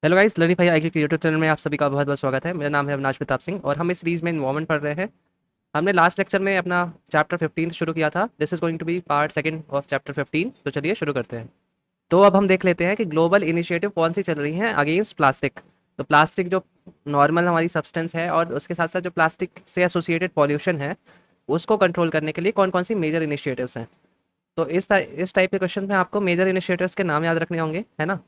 Hello guys, learning भाई आई के YouTube channel में आप सभी का बहुत बहुत स्वागत है। मेरा नाम है अविनाश प्रताप सिंह और हम इस सीरीज में इन्वॉल्वमेंट पढ़ रहे हैं। हमने लास्ट लेक्चर में अपना चैप्टर 15 शुरू किया था। This is going to be part second of chapter 15। तो चलिए शुरू करते हैं। तो अब हम देख लेते हैं कि ग्लोबल इनिशिएटिव कौन सी चल रही है अगेंस्ट प्लास्टिक। तो प्लास्टिक जो नॉर्मल हमारी सब्सटेंस है और उसके साथ साथ जो प्लास्टिक से एसोसिएटेड पॉल्यूशन है उसको कंट्रोल करने के लिए कौन कौन सी मेजर इनिशिएटिव्स हैं। तो इस टाइप के क्वेश्चन में आपको मेजर इनिशिएटिव्स के नाम याद रखने होंगे, है ना।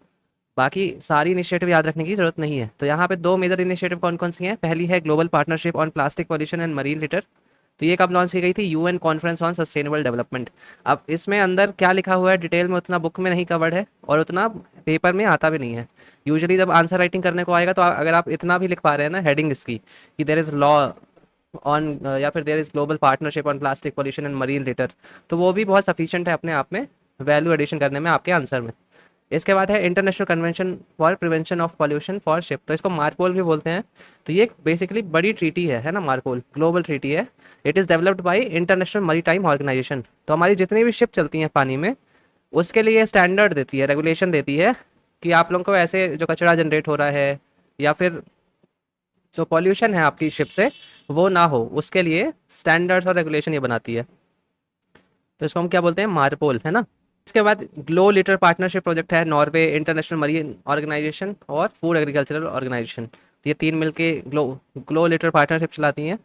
बाकी सारी इनिशिएटिव याद रखने की जरूरत नहीं है। तो यहाँ पे दो मेजर इनिशिएटिव कौन कौन सी हैं। पहली है global partnership on plastic pollution and marine litre. तो ये कब लॉन्च की गई थी? UN conference on sustainable development. अब इसमें अंदर क्या लिखा हुआ है डिटेल में उतना बुक में नहीं कवर्ड है और उतना पेपर में आता भी नहीं है। यूजुअली जब आंसर राइटिंग करने को आएगा तो अगर आप इतना भी लिख पा रहे हैं ना हेडिंग इसकी कि देर इज़ लॉ ऑन या फिर there is global partnership on plastic pollution and marine litre, तो वो भी बहुत सफिशिएंट है अपने आप में वैल्यू एडिशन करने में आपके आंसर में। इसके बाद है international convention for prevention of pollution for ship. तो इसको मार्पोल भी बोलते हैं। तो ये बेसिकली बड़ी ट्रीटी है ना। मार्पोल ग्लोबल ट्रीटी है। It is developed by international maritime organisation. तो हमारी जितनी भी शिप चलती हैं पानी में उसके लिए स्टैंडर्ड देती है, रेगुलेशन देती है कि आप लोगों को ऐसे जो कचरा जनरेट हो रहा है या फिर जो पॉल्यूशन है आपकी शिप से वो ना हो, उसके लिए स्टैंडर्ड्स और रेगुलेशन ये बनाती है। तो इसको हम क्या बोलते हैं? मार्पोल, है ना। इसके बाद ग्लो लिटर पार्टनरशिप प्रोजेक्ट है नॉर्वे, इंटरनेशनल मरीन ऑर्गेनाइजेशन और फूड एग्रीकल्चरल ऑर्गेनाइजेशन। तो ये तीन मिलके ग्लो ग्लो लिटर पार्टनरशिप चलाती हैं।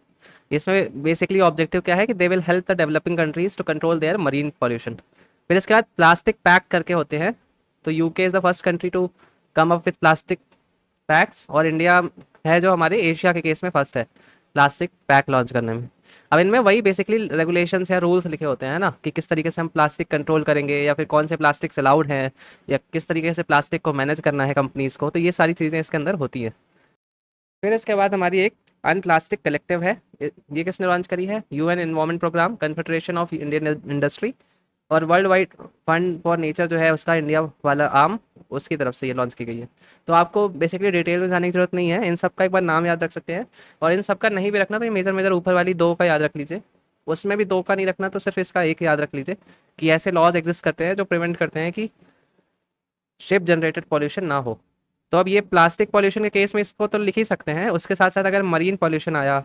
इसमें बेसिकली ऑब्जेक्टिव क्या है कि they will help the developing countries to control their marine pollution. फिर इसके बाद प्लास्टिक पैक करके होते हैं। तो UK is the first country to come up with plastic packs और इंडिया है जो हमारे एशिया के केस में फर्स्ट है प्लास्टिक पैक लॉन्च करने में। अब इनमें वही बेसिकली रेगुलेशंस या रूल्स लिखे होते हैं ना कि किस तरीके से हम प्लास्टिक कंट्रोल करेंगे या फिर कौन से प्लास्टिक अलाउड हैं या किस तरीके से प्लास्टिक को मैनेज करना है कंपनीज को। तो ये सारी चीज़ें इसके अंदर होती हैं। फिर इसके बाद हमारी एक अनप्लास्टिक कलेक्टिव है। ये किसने लॉन्च करी है? UN environment programme, confederation of Indian industry और world wide fund for nature जो है उसका इंडिया वाला आर्म, उसकी तरफ से ये लॉन्च की गई है। तो आपको बेसिकली डिटेल में जाने की जरूरत नहीं है, इन सब का एक बार नाम याद रख सकते हैं। और इन सब का नहीं भी रखना तो मेजर मेजर ऊपर वाली दो का याद रख लीजिए। उसमें भी दो का नहीं रखना तो सिर्फ इसका एक याद रख लीजिए कि ऐसे लॉज एग्जिस्ट करते हैं जो प्रिवेंट करते हैं कि शिप जनरेटेड पॉल्यूशन ना हो। तो अब ये प्लास्टिक पॉल्यूशन के केस में इसको तो लिख ही सकते हैं, उसके साथ साथ अगर मरीन पॉल्यूशन आया,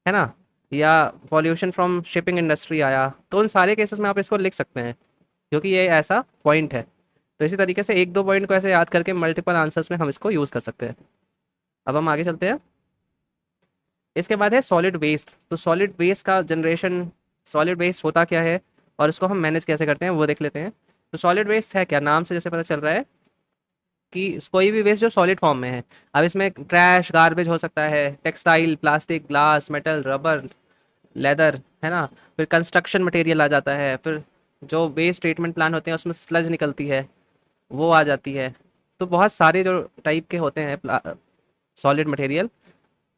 है ना, या पॉल्यूशन फ्रॉम शिपिंग इंडस्ट्री आया तो उन सारे केसेस में आप इसको लिख सकते हैं क्योंकि ये ऐसा पॉइंट है। तो इसी तरीके से एक दो पॉइंट को ऐसे याद करके मल्टीपल आंसर्स में हम इसको यूज़ कर सकते हैं। अब हम आगे चलते हैं। इसके बाद है सॉलिड वेस्ट। तो सॉलिड वेस्ट का जनरेशन, सॉलिड वेस्ट होता क्या है और उसको हम मैनेज कैसे करते हैं वो देख लेते हैं। तो सॉलिड वेस्ट है क्या? नाम से जैसे पता चल रहा है कि कोई भी वेस्ट जो सॉलिड फॉर्म में है। अब इसमें ट्रैश गार्बेज हो सकता है, textile, plastic, glass, metal, rubber, leather, है ना। फिर कंस्ट्रक्शन मटेरियल आ जाता है। फिर जो वेस्ट ट्रीटमेंट प्लांट होते हैं उसमें स्लज निकलती है, वो आ जाती है। तो बहुत सारे जो टाइप के होते हैं सॉलिड मटेरियल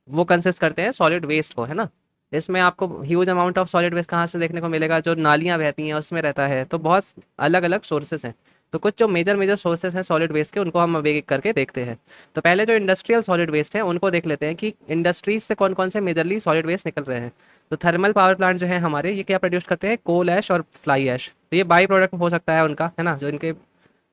वो कंसिस्ट करते हैं सॉलिड वेस्ट को, है ना। इसमें आपको huge amount of solid waste कहाँ से देखने को मिलेगा? जो नालियाँ बहती हैं उसमें रहता है। तो बहुत अलग अलग सोर्सेस हैं। तो कुछ जो मेजर मेजर सोर्सेस हैं सॉलिड वेस्ट के उनको हम अब एक एक करके देखते हैं। तो पहले जो इंडस्ट्रियल सॉलिड वेस्ट है उनको देख लेते हैं कि इंडस्ट्रीज से कौन कौन से मेजरली सॉलिड वेस्ट निकल रहे हैं। तो थर्मल पावर प्लांट जो है हमारे, ये क्या प्रोड्यूस करते हैं? कोल ऐश और फ्लाई ऐश। तो ये बाई प्रोडक्ट हो सकता है उनका, है ना। जो इनके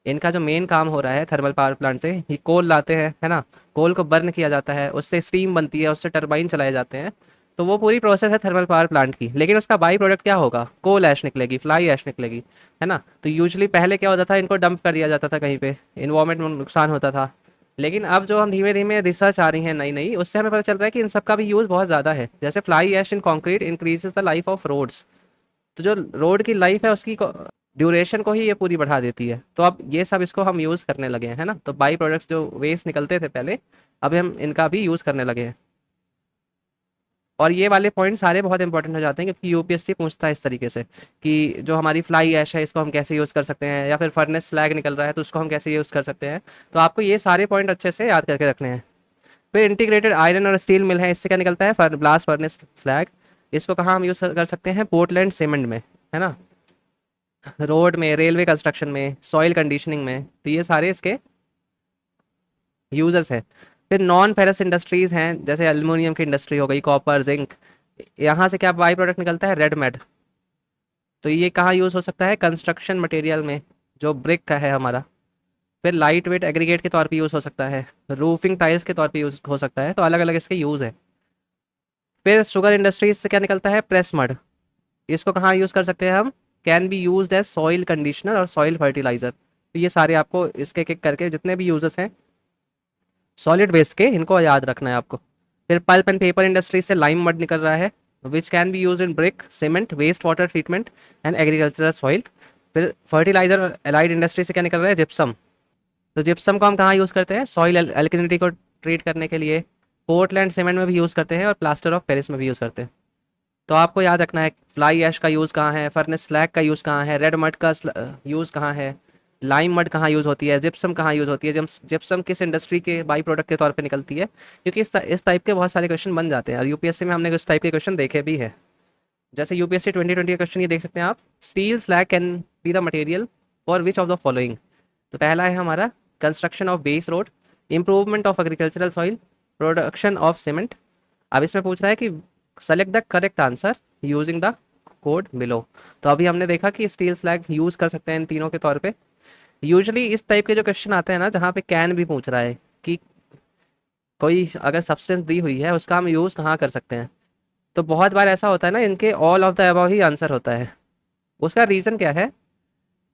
इनका जो मेन काम हो रहा है थर्मल पावर प्लांट से, ये कोल लाते हैं, है ना। कोल को बर्न किया जाता है, उससे स्टीम बनती है, उससे टरबाइन चलाए जाते हैं। तो वो पूरी प्रोसेस है थर्मल पावर प्लांट की। लेकिन उसका बाई प्रोडक्ट क्या होगा? कोल ऐश निकलेगी, फ्लाई ऐश निकलेगी, है ना। तो यूजुअली पहले क्या होता था, इनको डंप कर दिया जाता था कहीं पे, इन्वायरमेंट में नुकसान होता था। लेकिन अब जो हम धीमे धीमे रिसर्च आ रही है नई नई, उससे हमें पता चल रहा है कि इन सब का भी यूज़ बहुत ज़्यादा है। जैसे fly ash in concrete increases the life of roads. तो जो रोड की लाइफ है उसकी ड्यूरेशन को ही ये पूरी बढ़ा देती है। तो अब ये सब इसको हम यूज़ करने लगे हैं, है ना। तो बाई प्रोडक्ट्स जो वेस्ट निकलते थे पहले, अब हम इनका भी यूज़ करने लगे हैं। और ये वाले पॉइंट सारे बहुत इंपॉर्टेंट हो जाते हैं क्योंकि यूपीएससी पूछता है इस तरीके से कि जो हमारी फ्लाई ऐश है इसको हम कैसे यूज़ कर सकते हैं, या फिर फर्नेस स्लैग निकल रहा है तो उसको हम कैसे यूज़ कर सकते हैं। तो आपको ये सारे पॉइंट अच्छे से याद करके रखने हैं। फिर इंटीग्रेटेड आयरन और स्टील मिल है, इससे क्या निकलता है? Blast furnace slag. इसको कहाँ हम यूज़ कर सकते हैं? पोर्टलैंड सीमेंट में, है ना, रोड में, रेलवे कंस्ट्रक्शन में, सॉइल कंडीशनिंग में। तो ये सारे इसके यूजर्स हैं। फिर नॉन फेरस इंडस्ट्रीज हैं, जैसे एल्युमिनियम की इंडस्ट्री हो गई, कॉपर, जिंक। यहाँ से क्या बाई प्रोडक्ट निकलता है? Red made. तो ये कहाँ यूज़ हो सकता है? कंस्ट्रक्शन मटेरियल में, जो ब्रिक का है हमारा, फिर लाइट वेट एग्रीगेट के तौर पे यूज़ हो सकता है, रूफिंग टाइल्स के तौर पे यूज़ हो सकता है, तो अलग अलग इसके यूज़ है। फिर शुगर इंडस्ट्री से क्या निकलता है, प्रेस मड। इसको कहाँ यूज़ कर सकते हैं हम, can be use as soil conditioner और सॉइल फर्टिलाइजर। तो ये सारे आपको इसके एक एक करके जितने भी यूजेस हैं सॉलिड वेस्ट के, इनको याद रखना है आपको। फिर पल्प एंड पेपर इंडस्ट्री से लाइम मड निकल रहा है, which can be use in brick, cement, waste water treatment and agricultural soil. फिर फर्टिलाइजर और एलाइड इंडस्ट्री से क्या निकल रहा है, जिप्सम। तो जिप्सम को हम कहाँ यूज़ करते हैं, सॉइल एल्कलिनिटी को ट्रीट करने के लिए, पोर्टलैंड सीमेंट में भी यूज़ करते हैं और प्लास्टर ऑफ पेरिस में भी यूज़ करते हैं। तो आपको याद रखना है फ्लाई ऐश का यूज़ कहाँ है, फर्नेस स्लैग का यूज़ कहाँ है, रेड मड का यूज़ कहाँ है, लाइम मड कहाँ यूज़ होती है, जिप्सम कहाँ यूज़ होती है, जिप्सम किस इंडस्ट्री के बाई प्रोडक्ट के तौर पे निकलती है। क्योंकि इस टाइप के बहुत सारे क्वेश्चन बन जाते हैं और यूपीएससी में हमने उस टाइप के क्वेश्चन देखे भी है। जैसे यूपीएससी 2020 का क्वेश्चन ये देख सकते हैं आप, steel slag can be the material for which of the following. तो पहला है हमारा construction of base road, improvement of agricultural soil, production of cement. अब इसमें पूछ रहा है कि select the correct answer using the code below. तो अभी हमने देखा कि स्टील स्लैग यूज़ कर सकते हैं इन तीनों के तौर पे। यूजुअली इस टाइप के जो क्वेश्चन आते हैं ना, जहाँ पे कैन भी पूछ रहा है कि कोई अगर सब्सटेंस दी हुई है उसका हम यूज़ कहाँ कर सकते हैं, तो बहुत बार ऐसा होता है ना, इनके all of the above he answer होता है। उसका रीज़न क्या है,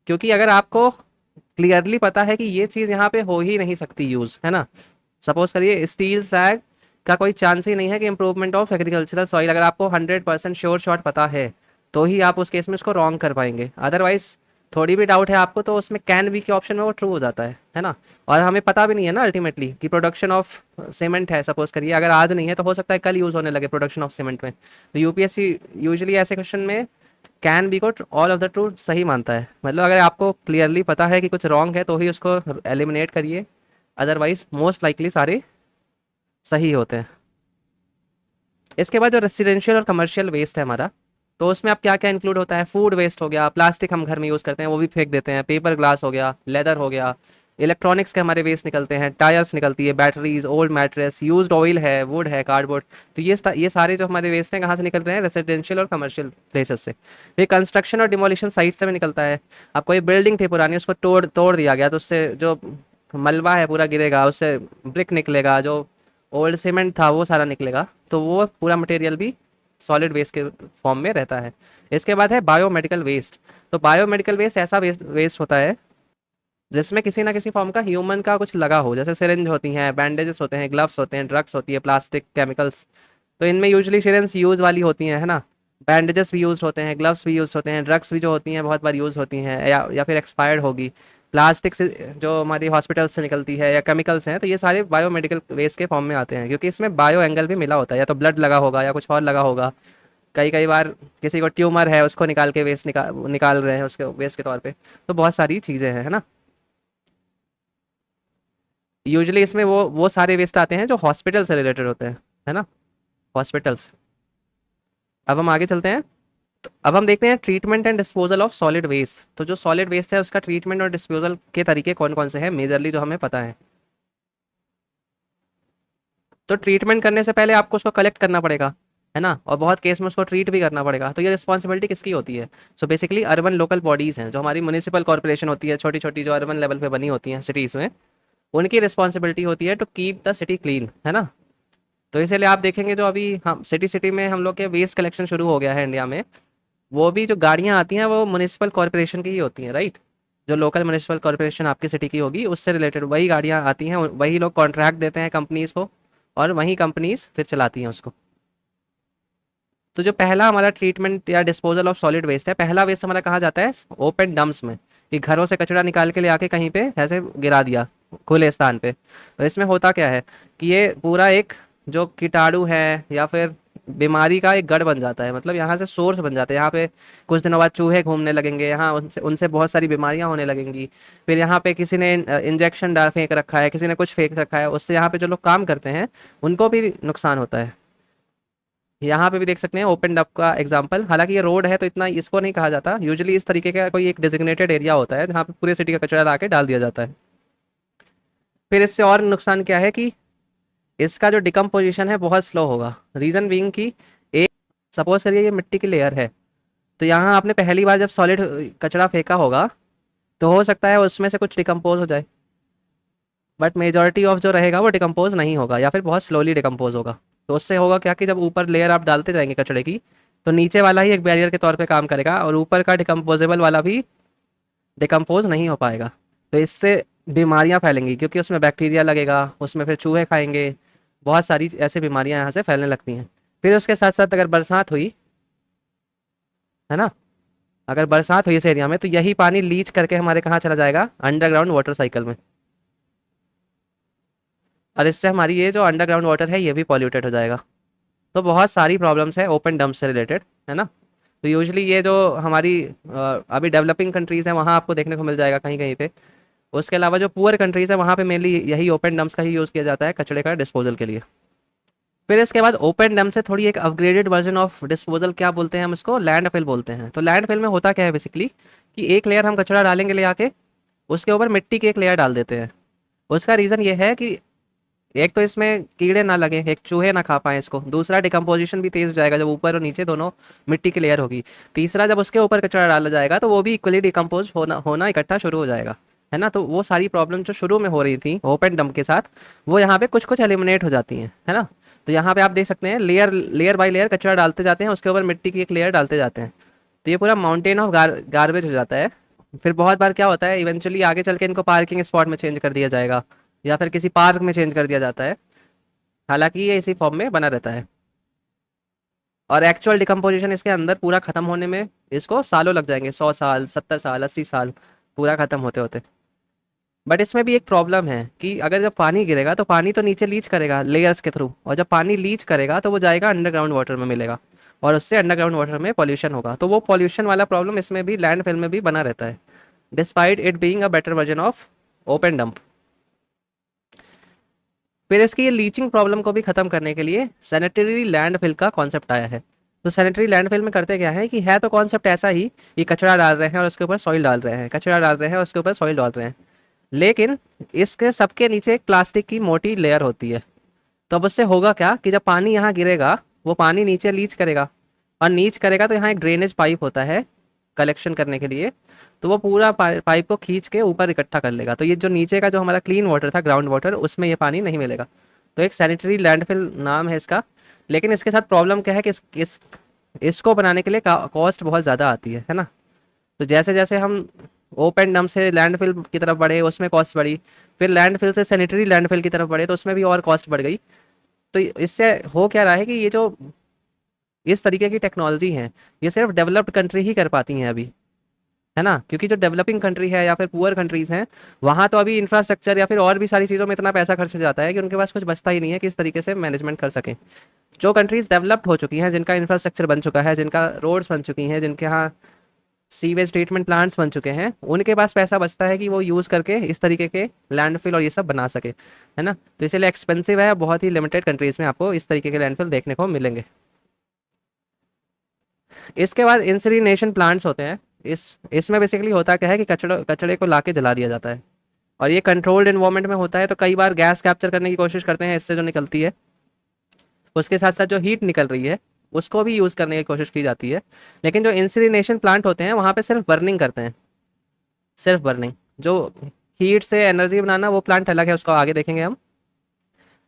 क्योंकि अगर आपको क्लियरली पता है कि ये चीज़ यहाँ पे हो ही नहीं सकती यूज़, है ना। सपोज करिए स्टील सैग का कोई चांस ही नहीं है कि इंप्रूवमेंट ऑफ एग्रीकल्चरल सॉइल, अगर आपको 100% श्योर शॉट पता है तो ही आप उस केस में उसको रॉन्ग कर पाएंगे। अदरवाइज थोड़ी भी डाउट है आपको तो उसमें कैन बी के ऑप्शन में वो ट्रू हो जाता है ना। और हमें पता भी नहीं है ना अल्टीमेटली कि प्रोडक्शन ऑफ सीमेंट है, सपोज करिए अगर आज नहीं है तो हो सकता है कल यूज़ होने लगे प्रोडक्शन ऑफ सीमेंट में। तो यूपीएससी यूजुअली ऐसे क्वेश्चन में कैन बी को ऑल ऑफ द ट्रू सही मानता है। मतलब अगर आपको क्लियरली पता है कि कुछ रॉन्ग है तो ही उसको एलिमिनेट करिए, अदरवाइज मोस्ट लाइकली सारे सही होते हैं। इसके बाद जो रेसिडेंशियल और कमर्शियल वेस्ट है हमारा, तो उसमें अब क्या क्या इंक्लूड होता है, फूड वेस्ट हो गया, प्लास्टिक हम घर में यूज़ करते हैं वो भी फेंक देते हैं, पेपर ग्लास हो गया, लेदर हो गया, इलेक्ट्रॉनिक्स के हमारे वेस्ट निकलते हैं, टायर्स निकलती है, batteries, old mattress, used oil है, वुड है, कार्डबोर्ड। तो ये सारे जो हमारे वेस्ट हैं कहाँ से निकल रहे हैं, रेसिडेंशियल और कमर्शियल प्लेसेस से। फिर कंस्ट्रक्शन और डिमोलिशन साइट से भी निकलता है। अब कोई बिल्डिंग थी पुरानी, उसको तोड़ तोड़ दिया गया तो उससे जो मलबा है पूरा गिरेगा, उससे ब्रिक निकलेगा, जो ओल्ड सीमेंट था वो सारा निकलेगा, तो वो पूरा मटेरियल भी सॉलिड वेस्ट के फॉर्म में रहता है। इसके बाद है बायोमेडिकल वेस्ट। तो बायोमेडिकल वेस्ट ऐसा वेस्ट होता है जिसमें किसी ना किसी फॉर्म का ह्यूमन का कुछ लगा हो, जैसे सिरिंज होती हैं, बैंडेजेस होते हैं, ग्लव्स होते हैं, ड्रग्स होती है, प्लास्टिक, केमिकल्स। तो इनमें यूजुअली सिरिंज यूज वाली होती हैं, है ना। बैंडेजेस भी यूज होते हैं, ग्लव्स भी यूज होते हैं, ड्रग्स भी जो होती हैं बहुत बार यूज होती हैं या फिर एक्सपायर्ड होगी। प्लास्टिक से जो हमारी हॉस्पिटल से निकलती है या केमिकल्स हैं, तो ये सारे बायोमेडिकल वेस्ट के फॉर्म में आते हैं, क्योंकि इसमें बायो एंगल भी मिला होता है, या तो ब्लड लगा होगा या कुछ और लगा होगा। कई कई बार किसी को ट्यूमर है उसको निकाल के वेस्ट निकाल रहे हैं उसके वेस्ट के तौर पे। तो बहुत सारी चीज़ें हैं, है ना। यूजुअली इसमें वो सारे वेस्ट आते हैं जो हॉस्पिटल से रिलेटेड होते हैं, है ना, हॉस्पिटल्स। अब हम आगे चलते हैं। तो अब हम देखते हैं treatment and disposal of solid waste. तो जो सॉलिड वेस्ट है उसका ट्रीटमेंट और डिस्पोजल के तरीके कौन कौन से हैं मेजरली जो हमें पता है। तो ट्रीटमेंट करने से पहले आपको उसको कलेक्ट करना पड़ेगा, है ना, और बहुत केस में उसको ट्रीट भी करना पड़ेगा। तो ये रिस्पॉन्सिबिलिटी किसकी होती है, so basically urban local bodies हैं, जो हमारी म्यूनिसिपल कॉर्पोरेशन होती है, छोटी छोटी जो अर्बन लेवल पे बनी होती हैं सिटीज़ में, उनकी रिस्पॉन्सिबिलिटी होती है to keep the city clean, है ना। तो इसीलिए आप देखेंगे जो अभी हम सिटी सिटी में हम लोग के वेस्ट कलेक्शन शुरू हो गया है इंडिया में, वो भी जो गाड़ियाँ आती हैं वो म्यूनिसिपल कॉर्पोरेशन की ही होती हैं, राइट। जो लोकल म्यूनिसिपल कॉर्पोरेशन आपकी सिटी की होगी उससे रिलेटेड वही गाड़ियाँ आती हैं, वही लोग कॉन्ट्रैक्ट देते हैं कंपनीज़ को, और वही कंपनीज फिर चलाती हैं उसको। तो जो पहला हमारा ट्रीटमेंट या डिस्पोजल ऑफ सॉलिड वेस्ट है, पहला वेस्ट हमारा कहाँ जाता है, ओपन डंप्स में, कि घरों से कचरा निकाल के ले आके कहीं पे ऐसे गिरा दिया खुले स्थान पे। तो इसमें होता क्या है कि ये पूरा एक जो कीटाणु है या फिर बीमारी का एक गढ़ बन जाता है, मतलब यहाँ से सोर्स बन जाता है। यहाँ पे कुछ दिनों बाद चूहे घूमने लगेंगे, यहाँ उनसे उनसे बहुत सारी बीमारियाँ होने लगेंगी। फिर यहाँ पे किसी ने इंजेक्शन डाल फेंक रखा है, किसी ने कुछ फेंक रखा है, उससे यहाँ पे जो लोग काम करते हैं उनको भी नुकसान होता है। यहाँ पे भी देख सकते हैं ओपन डब का एग्जांपल। हालांकि ये रोड है तो इतना इसको नहीं कहा जाता, यूजुअली इस तरीके का कोई एक डेजिग्नेटेड एरिया होता है जहाँ पे पूरे सिटी का कचरा ला के डाल दिया जाता है। फिर इससे और नुकसान क्या है कि इसका जो डिकम्पोजिशन है बहुत स्लो होगा। रीज़न बीइंग कि एक, सपोज करिए ये मिट्टी की लेयर है, तो यहाँ आपने पहली बार जब सॉलिड कचरा फेंका होगा तो हो सकता है उसमें से कुछ डिकम्पोज हो जाए, बट मेजॉरिटी ऑफ जो रहेगा वो डिकम्पोज नहीं होगा या फिर बहुत स्लोली डिकम्पोज होगा। तो उससे होगा क्या कि जब ऊपर लेयर आप डालते जाएंगे कचड़े की, तो नीचे वाला ही एक बैरियर के तौर पे काम करेगा और ऊपर का डिकम्पोजेबल वाला भी डिकम्पोज नहीं हो पाएगा। तो इससे बीमारियां फैलेंगी क्योंकि उसमें बैक्टीरिया लगेगा, उसमें फिर चूहे खाएंगे, बहुत सारी ऐसी बीमारियां यहाँ से फैलने लगती हैं। फिर उसके साथ साथ अगर बरसात हुई, है ना, अगर बरसात हुई इस एरिया में तो यही पानी लीच करके हमारे कहाँ चला जाएगा, अंडरग्राउंड वाटर साइकिल में। और इससे हमारी ये जो अंडरग्राउंड वाटर है ये भी पॉल्यूटेड हो जाएगा। तो बहुत सारी प्रॉब्लम्स है ओपन डंप से रिलेटेड, है ना। तो यूजुअली ये जो हमारी अभी डेवलपिंग कंट्रीज़ हैं वहाँ आपको देखने को मिल जाएगा कहीं कहीं पे। उसके अलावा जो पुअर कंट्रीज़ है वहाँ पे मेनली यही ओपन डंप्स का ही यूज़ किया जाता है कचरे का डिस्पोजल के लिए। फिर इसके बाद ओपन डंप से थोड़ी एक अपग्रेडेड वर्जन ऑफ डिस्पोजल, क्या बोलते हैं हम इसको, लैंड फिल बोलते हैं। तो लैंड फिल में होता क्या है बेसिकली कि एक लेयर हम कचरा डालेंगे ले आके, उसके ऊपर मिट्टी की एक लेयर डाल देते हैं। उसका रीज़न ये है कि एक तो इसमें कीड़े ना लगे, एक चूहे ना खा पाएँ इसको, दूसरा डिकम्पोजिशन भी तेज़ हो जाएगा जब ऊपर और नीचे दोनों मिट्टी की लेयर होगी, तीसरा जब उसके ऊपर कचरा डाला जाएगा तो वो भी इक्वली डिकम्पोज होना होना इकट्ठा शुरू हो जाएगा, है ना। तो वो सारी प्रॉब्लम जो शुरू में हो रही थी ओपन डंप के साथ, वो यहाँ पे कुछ कुछ एलिमिनेट हो जाती हैं, है ना। तो यहाँ पे आप देख सकते हैं लेयर लेयर बाय लेयर कचरा डालते जाते हैं, उसके ऊपर मिट्टी की एक लेयर डालते जाते हैं, तो ये पूरा माउंटेन ऑफ गार्बेज हो जाता है। फिर बहुत बार क्या होता है, इवेंचुअली आगे चल के इनको पार्किंग स्पॉट में चेंज कर दिया जाएगा या फिर किसी पार्क में चेंज कर दिया जाता है, हालांकि ये इसी फॉर्म में बना रहता है। और एक्चुअल डिकम्पोजिशन इसके अंदर पूरा खत्म होने में इसको सालों लग जाएंगे, 100 साल, 70 साल, 80 साल पूरा खत्म होते होते। बट इसमें भी एक प्रॉब्लम है कि अगर जब पानी गिरेगा तो पानी तो नीचे लीच करेगा लेयर्स के थ्रू, और जब पानी लीच करेगा तो वो जाएगा अंडरग्राउंड वाटर में मिलेगा, और उससे अंडरग्राउंड वाटर में पॉल्यूशन होगा। तो वो पॉल्यूशन वाला प्रॉब्लम इसमें भी लैंड फिल में भी बना रहता है, despite it being a better version of open dump. फिर इसकी ये लीचिंग प्रॉब्लम को भी खत्म करने के लिए सैनिटरी लैंडफिल का कॉन्सेप्ट आया है। तो सैनिटरी लैंडफिल में करते क्या है कि है तो कॉन्सेप्ट ऐसा ही, ये कचरा डाल रहे हैं और उसके ऊपर सॉइल डाल रहे हैं, कचरा डाल रहे हैं और उसके ऊपर सॉइल डाल रहे हैं, लेकिन इसके सबके नीचे एक प्लास्टिक की मोटी लेयर होती है। तो अब उससे होगा क्या कि जब पानी यहाँ गिरेगा वो पानी नीचे लीच करेगा, और नीच करेगा तो यहाँ एक ड्रेनेज पाइप होता है कलेक्शन करने के लिए, तो वो पूरा पाइप को खींच के ऊपर इकट्ठा कर लेगा। तो ये जो नीचे का जो हमारा क्लीन वाटर था, ग्राउंड वाटर, उसमें ये पानी नहीं मिलेगा। तो एक सैनिटरी लैंडफिल नाम है इसका। लेकिन इसके साथ प्रॉब्लम क्या है कि इसको बनाने के लिए कॉस्ट बहुत ज़्यादा आती है ना। तो जैसे जैसे हम ओपन डंप से लैंडफिल की तरफ बढ़े उसमें कॉस्ट बढ़ी, फिर लैंडफिल से सैनिटरी लैंडफिल की तरफ बढ़े तो उसमें भी और कॉस्ट बढ़ गई। तो इससे हो क्या रहा है कि ये जो इस तरीके की टेक्नोलॉजी है ये सिर्फ डेवलप्ड कंट्री ही कर पाती हैं अभी, है ना। क्योंकि जो डेवलपिंग कंट्री है या फिर पुअर कंट्रीज़ हैं वहाँ तो अभी इंफ्रास्ट्रक्चर या फिर और भी सारी चीज़ों में इतना पैसा खर्च हो जाता है कि उनके पास कुछ बचता ही नहीं है कि इस तरीके से मैनेजमेंट कर सकें। जो कंट्रीज़ डेवलप्ड हो चुकी हैं, जिनका इंफ्रास्ट्रक्चर बन चुका है, जिनका रोड्स बन चुकी हैं, जिनके यहाँ सीवेज ट्रीटमेंट प्लांट्स बन चुके हैं, उनके पास पैसा बचता है कि वो यूज़ करके इस तरीके के लैंडफिल और ये सब बना सके, है ना। तो इसीलिए एक्सपेंसिव है, बहुत ही लिमिटेड कंट्रीज़ में आपको इस तरीके के लैंडफिल देखने को मिलेंगे। इसके बाद इंसिनरेशन प्लांट्स होते हैं। इसमें बेसिकली होता क्या है कि कचड़े कचड़े को लाके जला दिया जाता है, और ये कंट्रोल्ड इन्वायरमेंट में होता है। तो कई बार गैस कैप्चर करने की कोशिश करते हैं इससे जो निकलती है, उसके साथ साथ जो हीट निकल रही है उसको भी यूज़ करने की कोशिश की जाती है। लेकिन जो इंसिनरेशन प्लांट होते हैं वहाँ पे सिर्फ बर्निंग करते हैं, सिर्फ बर्निंग। जो हीट से एनर्जी बनाना वो प्लांट अलग है, उसको आगे देखेंगे हम।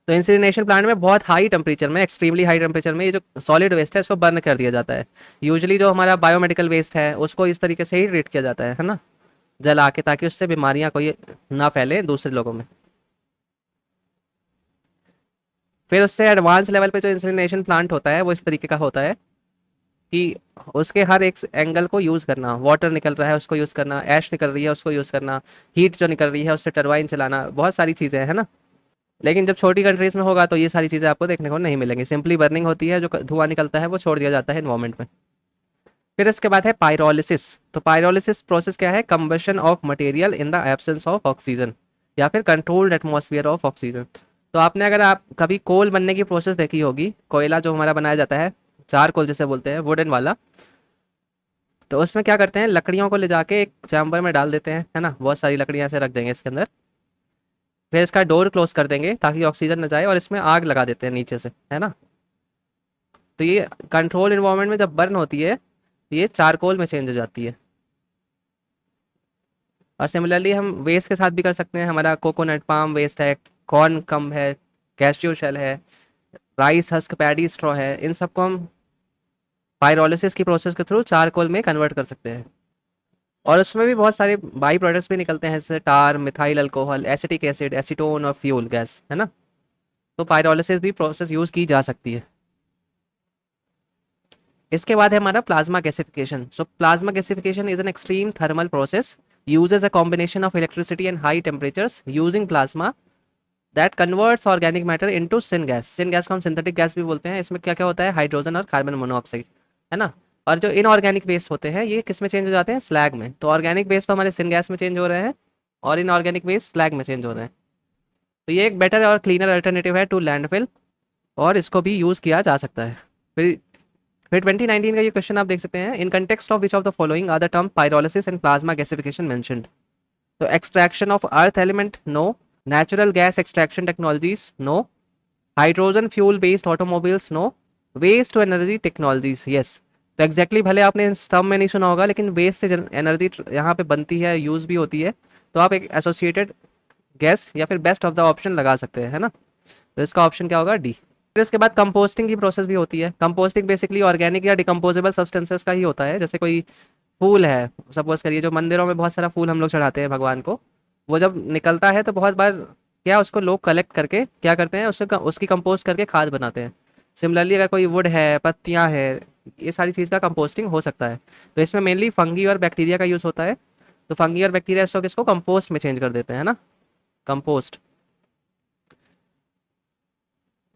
तो इंसिनरेशन प्लांट में बहुत हाई टेम्परेचर में, एक्सट्रीमली हाई टेम्परेचर में ये जो सॉलिड वेस्ट है इसको बर्न कर दिया जाता है। यूजुअली जो हमारा बायोमेडिकल वेस्ट है उसको इस तरीके से ही ट्रीट किया जाता है ना, जला के, ताकि उससे बीमारियां कोई ना फैलें दूसरे लोगों में। फिर उससे एडवांस लेवल पे जो इंसिनरेशन प्लांट होता है वो इस तरीके का होता है कि उसके हर एक एंगल को यूज़ करना, वाटर निकल रहा है उसको यूज़ करना, ऐश निकल रही है उसको यूज़ करना, हीट जो निकल रही है उससे टरबाइन चलाना, बहुत सारी चीज़ें हैं ना। लेकिन जब छोटी कंट्रीज में होगा तो ये सारी चीज़ें आपको देखने को नहीं मिलेंगी, सिंपली बर्निंग होती है, जो धुआं निकलता है वो छोड़ दिया जाता है इन्वायरमेंट में। फिर इसके बाद है पायरोलिसिस। तो पायरोलिसिस प्रोसेस क्या है, combustion of material in the absence of oxygen, या फिर कंट्रोल्ड एटमॉस्फेयर ऑफ ऑक्सीजन। तो आपने अगर आप कभी कोल बनने की प्रोसेस देखी होगी, कोयला जो हमारा बनाया जाता है, चारकोल जिसे बोलते हैं, वुडन वाला, तो उसमें क्या करते हैं, लकड़ियों को ले जाके एक चैम्बर में डाल देते हैं, है ना, बहुत सारी लकड़ियाँ से रख देंगे इसके अंदर, फिर इसका डोर क्लोज कर देंगे ताकि ऑक्सीजन न जाए, और इसमें आग लगा देते हैं नीचे से, है ना। तो ये कंट्रोल इन्वायरमेंट में जब बर्न होती है ये चारकोल में चेंज हो जाती है। और सिमिलरली हम वेस्ट के साथ भी कर सकते हैं। हमारा कोकोनट पाम वेस्ट है, कॉर्न कम है, कैश्यू शेल है, राइस हस्क, पैडी स्ट्रॉ है, इन सबको हम पायरोलिसिस की प्रोसेस के थ्रू चारकोल में कन्वर्ट कर सकते हैं। और उसमें भी बहुत सारे बाई प्रोडक्ट्स भी निकलते हैं, जैसे tar, methyl alcohol, acetic acid, acetone और फ्यूल गैस, है ना। तो पायरोलिसिस भी प्रोसेस यूज़ की जा सकती है। इसके बाद है हमारा plasma gasification. So plasma gasification is an extreme thermal process uses a combination of electricity and high temperatures using plasma that converts organic matter into syngas। syngas को हम सिंथेटिक गैस भी बोलते हैं। इसमें क्या क्या होता है, हाइड्रोजन और कार्बन मोनोऑक्साइड, है ना। और जो इनऑर्गेनिक वेस्ट होते हैं ये किस में चेंज हो जाते हैं, स्लैग में। तो ऑर्गेनिक वेस्ट तो हमारे सिनगैस में चेंज हो रहे हैं और इनऑर्गेनिक वेस्ट स्लैग में चेंज हो रहे हैं। तो ये एक बेटर और क्लीनर अल्टरनेटिव है टू लैंडफिल, और इसको भी यूज़ किया जा सकता है। फिर 2019 का ये क्वेश्चन आप देख सकते हैं, in context of which of the following are the term pyrolysis and plasma gasification mentioned. तो extraction of earth element, no. Natural gas extraction technologies, no. Hydrogen fuel based automobiles, no. Waste to energy technologies, yes. तो exactly भले आपने इस term में नहीं सुना होगा, लेकिन वेस्ट से एनर्जी यहाँ पे बनती है, यूज़ भी होती है। तो आप एक एसोसिएटेड गैस या फिर बेस्ट ऑफ द ऑप्शन लगा सकते हैं, है ना। तो इसका ऑप्शन क्या होगा, डी। फिर उसके बाद कंपोस्टिंग की प्रोसेस भी होती है। कंपोस्टिंग बेसिकली ऑर्गेनिक या डिकम्पोजेबल सब्सटेंसेस का ही होता है। जैसे कोई फूल है, सपोज करिए, जो मंदिरों में बहुत सारा फूल हम लोग चढ़ाते हैं भगवान को, वो जब निकलता है तो बहुत बार क्या उसको लोग कलेक्ट करके क्या करते हैं, उसकी कंपोस्ट करके खाद बनाते हैं। सिमिलरली अगर कोई वुड है, पत्तियां है, ये सारी चीज़ का कंपोस्टिंग हो सकता है। तो इसमें मेनली फंगी और बैक्टीरिया का यूज़ होता है। तो फंगी और बैक्टीरिया इसको कंपोस्ट में चेंज कर देते हैं, है ना, कंपोस्ट।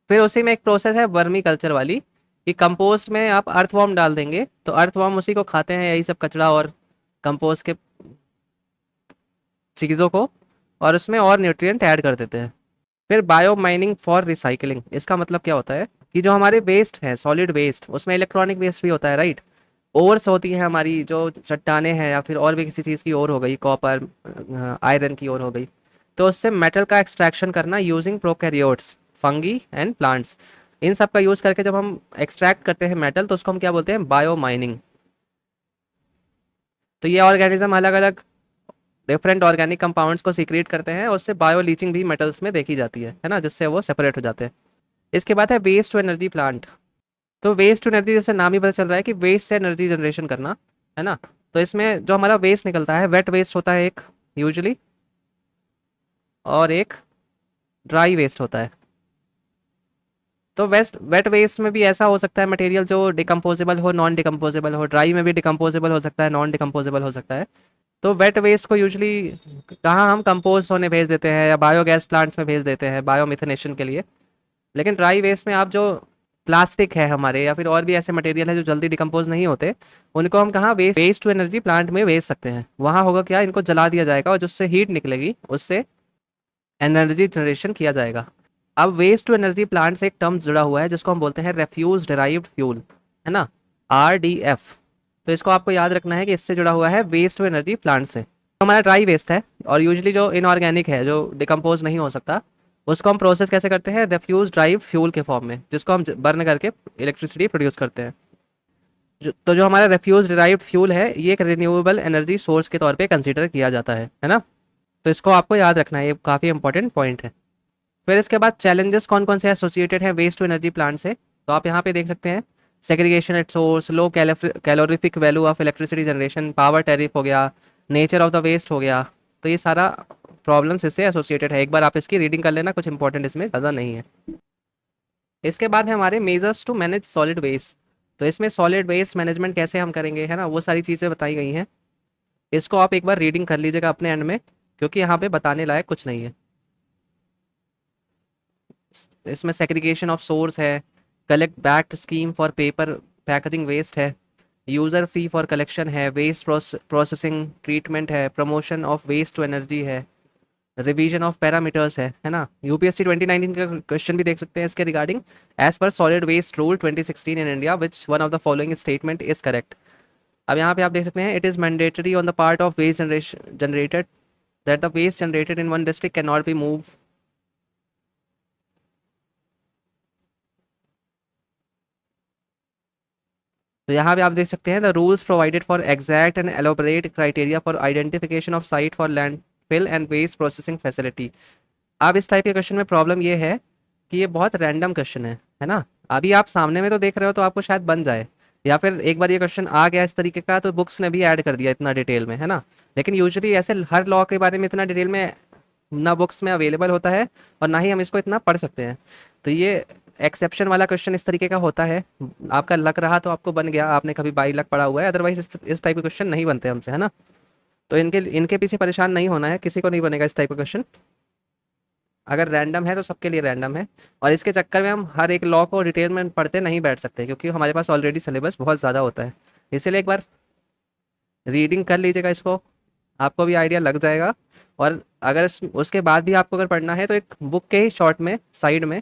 फिर उसी में एक प्रोसेस है वर्मी कल्चर वाली, कि कंपोस्ट में आप अर्थवॉर्म डाल देंगे तो अर्थवॉर्म उसी को खाते हैं, यही सब कचरा और कंपोस्ट के चीज़ों को, और उसमें और न्यूट्रिएंट ऐड कर देते हैं। फिर बायो माइनिंग फॉर रिसाइकलिंग, इसका मतलब क्या होता है कि जो हमारे वेस्ट है, सॉलिड वेस्ट, उसमें इलेक्ट्रॉनिक वेस्ट भी होता है, राइट। ओर्स होती है हमारी, जो चट्टाने हैं या फिर और भी किसी चीज़ की ओर हो गई, कॉपर, आयरन की ओर हो गई। तो उससे मेटल का एक्सट्रैक्शन करना using prokaryotes, fungi and plants, इन सब का यूज़ करके जब हम एक्सट्रैक्ट करते हैं मेटल, तो उसको हम क्या बोलते हैं, बायो माइनिंग। तो ये ऑर्गेनिज्म अलग अलग डिफरेंट ऑर्गेनिक कंपाउंड्स को सीक्रेट करते हैं, और उससे बायो लीचिंग भी मेटल्स में देखी जाती है ना, जिससे वो सेपरेट हो जाते हैं। इसके बाद है वेस्ट टू एनर्जी प्लांट। तो वेस्ट टू एनर्जी, जैसे नाम ही पता चल रहा है कि वेस्ट से एनर्जी जनरेशन करना, है ना। तो इसमें जो हमारा वेस्ट निकलता है, वेट वेस्ट होता है एक यूजुअली, और एक ड्राई वेस्ट होता है। तो वेट वेस्ट में भी ऐसा हो सकता है मटेरियल जो डिकम्पोजेबल हो, नॉन डिकम्पोजेबल हो। ड्राई में भी डिकम्पोजेबल हो सकता है, नॉन डिकम्पोजेबल हो सकता है। तो वेट वेस्ट को यूजुअली कहाँ हम कंपोस्ट होने भेज देते हैं, या बायोगैस प्लांट्स में भेज देते हैं बायोमिथनेशन के लिए। लेकिन ड्राई वेस्ट में आप जो प्लास्टिक है हमारे, या फिर और भी ऐसे मटेरियल है जो जल्दी डिकम्पोज नहीं होते, उनको हम कहाँ वेस्ट टू एनर्जी प्लांट में भेज सकते हैं। वहाँ होगा क्या, इनको जला दिया जाएगा और जिससे हीट निकलेगी उससे एनर्जी जनरेशन किया जाएगा। अब वेस्ट टू एनर्जी प्लांट से एक टर्म जुड़ा हुआ है जिसको हम बोलते हैं रेफ्यूज डिराइव्ड फ्यूल, है ना, RDF। तो इसको आपको याद रखना है कि इससे जुड़ा हुआ है वेस्ट टू एनर्जी प्लांट से। तो हमारा ड्राई वेस्ट है, और यूजुअली जो इनऑर्गेनिक है, जो डिकम्पोज नहीं हो सकता, उसको हम प्रोसेस कैसे करते हैं, रेफ्यूज ड्राइव फ्यूल के फॉर्म में, जिसको हम बर्न करके इलेक्ट्रिसिटी प्रोड्यूस करते हैं। तो जो हमारा रेफ्यूज डिराइव्ड फ्यूल है, ये एक रिन्यूएबल एनर्जी सोर्स के तौर पे कंसीडर किया जाता है ना। तो इसको आपको याद रखना है, ये काफ़ी इंपॉर्टेंट पॉइंट है। फिर इसके बाद चैलेंजेस कौन कौन से एसोसिएटेड हैं वेस्ट टू एनर्जी प्लांट से, तो आप यहाँ पे देख सकते हैं, segregation at source, low calorific value of electricity generation, power tariff हो गया, नेचर ऑफ द वेस्ट हो गया। तो ये सारा प्रॉब्लम्स इससे एसोसिएटेड है। एक बार आप इसकी रीडिंग कर लेना, कुछ इंपॉर्टेंट इसमें ज़्यादा नहीं है। इसके बाद है हमारे measures to manage solid waste. तो इसमें सॉलिड वेस्ट मैनेजमेंट कैसे हम करेंगे, है ना, वो सारी चीज़ें बताई गई हैं। इसको आप एक बार रीडिंग कर लीजिएगा अपने एंड में, क्योंकि यहाँ पे बताने लायक कुछ नहीं है। इसमें सेग्रीगेशन ऑफ सोर्स है, collect backed scheme for paper packaging waste है, यूज़र फी फॉर कलेक्शन है, वेस्ट प्रोसेसिंग ट्रीटमेंट है, promotion of waste to energy है, रिवीजन ऑफ पैरामीटर्स है ना। यूपीएससी 2019 का क्वेश्चन भी देख सकते हैं इसके regarding. As per solid waste rule 2016 in India which one of the following statement is correct. अब यहाँ पे आप देख सकते हैं, it is mandatory on the part of waste generated that the waste generated in one district can not be move. तो यहाँ पे आप देख सकते हैं the rules provided for exact and elaborate criteria for identification of site for landfill and waste processing facility. अब इस type के क्वेश्चन में प्रॉब्लम ये है कि ये बहुत रैंडम क्वेश्चन है ना। अभी आप सामने में तो देख रहे हो तो आपको शायद बन जाए, या फिर एक बार ये क्वेश्चन आ गया इस तरीके का तो बुक्स ने भी ऐड कर दिया इतना डिटेल में, है ना। लेकिन यूजुअली ऐसे हर लॉ के बारे में इतना डिटेल में ना बुक्स में अवेलेबल होता है और ना ही हम इसको इतना पढ़ सकते हैं। तो ये एक्सेप्शन वाला क्वेश्चन इस तरीके का होता है। आपका लक रहा तो आपको बन गया, आपने कभी बाई लक पढ़ा हुआ है, अदरवाइज इस टाइप के क्वेश्चन नहीं बनते हमसे, है ना। तो इनके इनके पीछे परेशान नहीं होना है, किसी को नहीं बनेगा इस टाइप का क्वेश्चन। अगर रैंडम है तो सबके लिए रैंडम है, और इसके चक्कर में हम हर एक लॉ को डिटेल में पढ़ते नहीं बैठ सकते क्योंकि हमारे पास ऑलरेडी सिलेबस बहुत ज़्यादा होता है। इसीलिए एक बार रीडिंग कर लीजिएगा इसको, आपको भी आइडिया लग जाएगा। और अगर उसके बाद भी आपको अगर पढ़ना है तो एक बुक के ही शॉर्ट में साइड में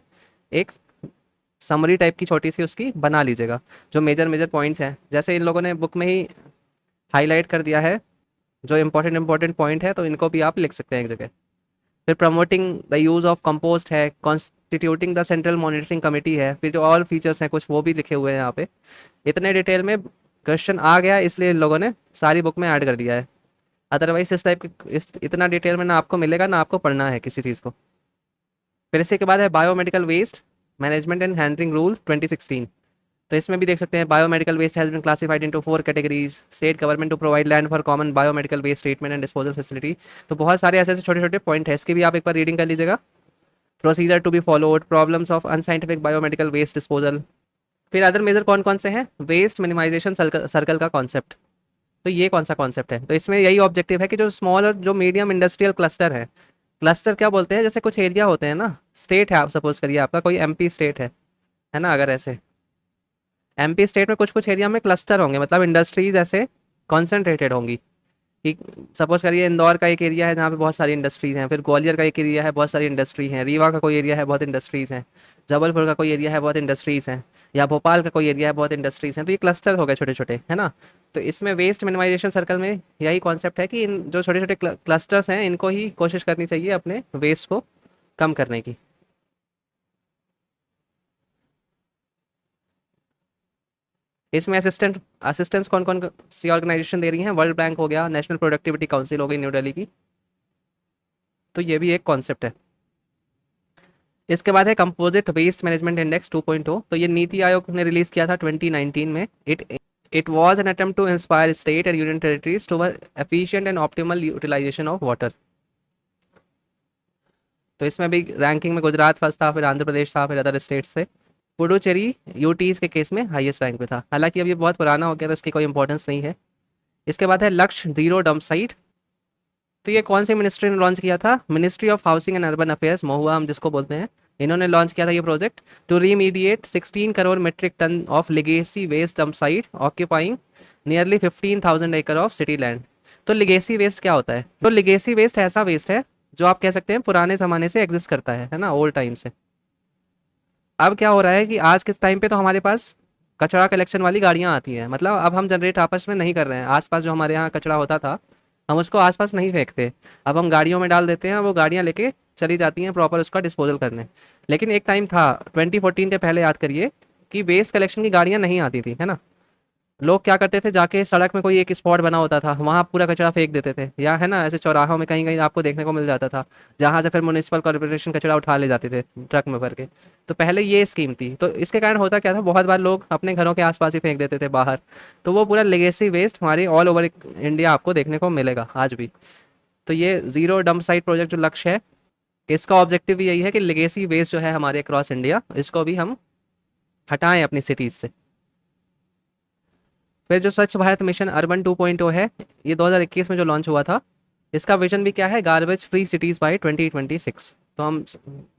एक समरी टाइप की छोटी सी उसकी बना लीजिएगा, जो मेजर मेजर पॉइंट्स हैं जैसे इन लोगों ने बुक में ही हाईलाइट कर दिया है, जो इंपॉर्टेंट पॉइंट है तो इनको भी आप लिख सकते हैं एक जगह। फिर promoting the use of compost है, constituting the central monitoring committee है, फिर जो और फीचर्स हैं कुछ वो भी लिखे हुए हैं यहाँ पे। इतने डिटेल में क्वेश्चन आ गया इसलिए इन लोगों ने सारी बुक में ऐड कर दिया है। अदरवाइज इस टाइप के इतना डिटेल में ना आपको मिलेगा ना आपको पढ़ना है किसी चीज़ को। फिर इसके बाद है biomedical waste management and handling rule 2016। तो इसमें भी देख सकते हैं biomedical waste has been classified into 4 categories, state government to provide land for common biomedical waste treatment and disposal facility. तो बहुत सारे ऐसे ऐसे छोटे छोटे पॉइंट है, इसकी भी आप एक बार रीडिंग कर लीजिएगा। Procedure to be followed, problems of unscientific biomedical waste disposal. फिर अदर मेजर कौन कौन से हैं, वेस्ट मिनिमाइजेशन सर्कल का कॉन्सेप्ट। तो ये कौन सा कॉन्सेप्ट है, तो इसमें यही ऑब्जेक्टिव है कि जो स्मॉल और जो मीडियम इंडस्ट्रियल क्लस्टर है, क्लस्टर क्या बोलते हैं, जैसे कुछ एरिया होते हैं ना, स्टेट है, आप सपोज करिए आपका कोई एमपी स्टेट है ना। अगर ऐसे एमपी स्टेट में कुछ कुछ एरिया में क्लस्टर होंगे, मतलब इंडस्ट्रीज ऐसे कॉन्सेंट्रेटेड होंगी कि सपोज करिए इंदौर का एक एरिया है जहाँ पे बहुत सारी इंडस्ट्रीज हैं, फिर ग्वालियर का एक एरिया है बहुत सारी इंडस्ट्री हैं, रीवा का कोई एरिया है बहुत इंडस्ट्रीज हैं, जबलपुर का कोई एरिया है बहुत इंडस्ट्रीज हैं, या भोपाल का कोई एरिया है बहुत इंडस्ट्रीज हैं। तो ये क्लस्टर हो गए छोटे छोटे, है ना। तो इसमें वेस्ट मिनिमाइजेशन सर्कल में यही कॉन्सेप्ट है कि इन जो छोटे छोटे क्लस्टर्स हैं इनको ही कोशिश करनी चाहिए अपने वेस्ट को कम करने की। इसमें असिस्टेंस कौन कौन सी ऑर्गेनाइजेशन दे रही हैं, वर्ल्ड बैंक हो गया, नेशनल प्रोडक्टिविटी काउंसिल हो गई न्यू दिल्ली की। तो ये भी एक कॉन्सेप्ट है। इसके बाद है कंपोजिट वेस्ट मैनेजमेंट इंडेक्स 2.0। तो ये नीति आयोग ने रिलीज किया था 2019 में। It was an attempt to inspire state and union territories toward efficient and optimal utilisation of water. तो इसमें भी रैंकिंग में गुजरात फर्स्ट था, फिर आंध्र प्रदेश था, फिर अदर स्टेट्स से। पुडुचेरी यूटीज के केस में हाईएस्ट रैंक पे था, हालांकि अब ये बहुत पुराना हो गया तो इसकी कोई इंपॉर्टेंस नहीं है। इसके बाद है लक्ष्य जीरो डंप साइट। तो ये कौन सी मिनिस्ट्री ने लॉन्च किया था, ministry of housing and urban affairs, MoHUA हम जिसको बोलते हैं, इन्होंने लॉन्च किया था ये project to remediate 16 crore metric tonne of legacy waste dump site occupying nearly 15,000 एकड़ ऑफ सिटी लैंड। तो लिगेसी वेस्ट क्या होता है, तो लिगेसी वेस्ट ऐसा वेस्ट है जो आप कह सकते हैं पुराने ज़माने से एग्जिस्ट करता है ना, ओल्ड टाइम से। अब क्या हो रहा है कि आज के टाइम पे तो हमारे पास कचरा कलेक्शन वाली गाड़ियाँ आती हैं, मतलब अब हम जनरेट आपस में नहीं कर रहे हैं, आसपास जो हमारे यहाँ कचरा होता था हम उसको आसपास नहीं फेंकते, अब हम गाड़ियों में डाल देते हैं, वो गाड़ियाँ लेके चली जाती हैं प्रॉपर उसका डिस्पोजल करने। लेकिन एक टाइम था 2014 के पहले, याद करिए, कि वेस्ट कलेक्शन की गाड़ियाँ नहीं आती थी, है ना। लोग क्या करते थे, जाके सड़क में कोई एक स्पॉट बना होता था वहाँ पूरा कचरा फेंक देते थे, या है ना ऐसे चौराहों में कहीं कहीं आपको देखने को मिल जाता था, जहाँ से फिर म्यूनिसिपल कॉर्पोरेशन कचरा उठा ले जाते थे ट्रक में भर के। तो पहले ये स्कीम थी, तो इसके कारण होता क्या था, बहुत बार लोग अपने घरों के आसपास ही फेंक देते थे बाहर। तो वो पूरा लेगेसी वेस्ट हमारे ऑल ओवर इंडिया आपको देखने को मिलेगा आज भी। तो ये जीरो डंप साइट प्रोजेक्ट जो लक्ष्य है, इसका ऑब्जेक्टिव भी यही है कि लेगेसी वेस्ट जो है हमारे अक्रॉस इंडिया, इसको भी हम हटाएं अपनी सिटीज़ से। फिर जो स्वच्छ भारत मिशन अर्बन 2.0 है, ये 2021 में जो लॉन्च हुआ था, इसका विजन भी क्या है, गार्बेज फ्री सिटीज़ बाय 2026। तो हम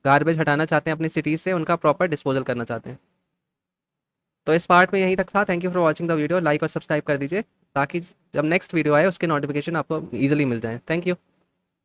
गार्बेज हटाना चाहते हैं अपनी सिटीज़ से, उनका प्रॉपर डिस्पोजल करना चाहते हैं। तो इस पार्ट में यहीं तक था। Thank you for watching the video, like और सब्सक्राइब कर दीजिए ताकि जब नेक्स्ट वीडियो आए उसके नोटिफिकेशन आपको ईजिली मिल जाए। Thank you.